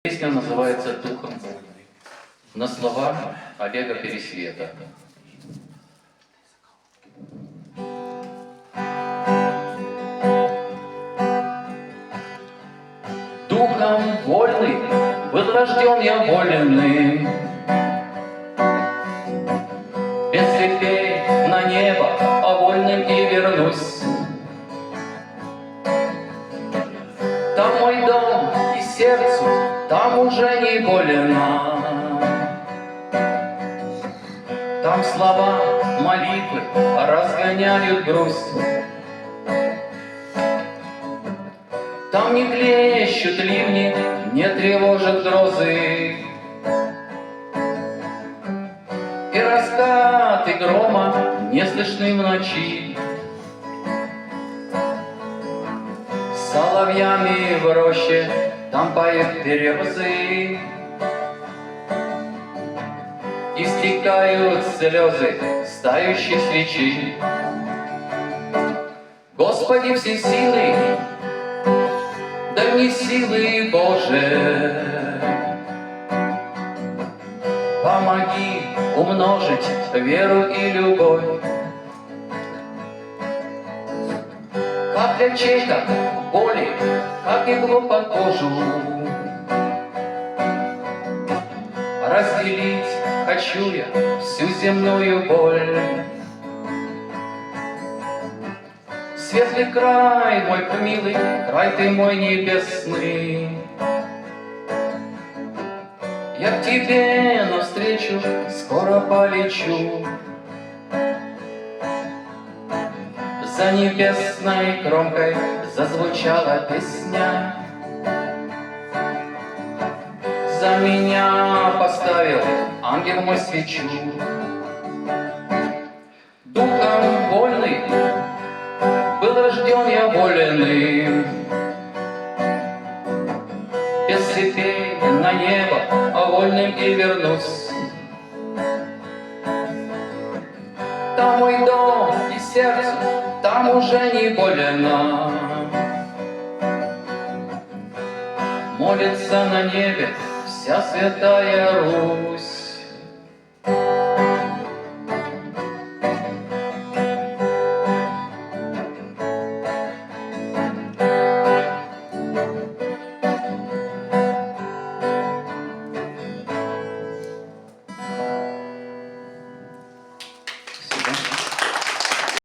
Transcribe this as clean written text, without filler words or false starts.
Песня называется «Духом вольный». На слова Олега Пересвета. Духом вольный был рожден я вольным, без цепей на небо, а вольным и вернусь. Там мой дом и сердцу, там уже не больно. Там слова молитвы разгоняют грусть. Там не клещут ливни, не тревожат грозы, и раскаты грома не слышны в ночи. С соловьями в роще там поют березы, и стекают слезы с тающей свечи. Господи всесилый, дай мне силы, Боже, помоги умножить веру и любовь. Как для чьей-то боли, как иглу по кожу, разделить хочу я всю земную боль. Светлый край мой милый, край ты мой небесный, я к тебе навстречу скоро полечу. За небесной кромкой зазвучала песня, за меня поставил ангел мой свечу. Духом вольный был рожден я вольным, без цепей на небо, а вольным и вернусь. Там мой дом и сердцу, там уже не больно. Молится на небе вся святая Русь.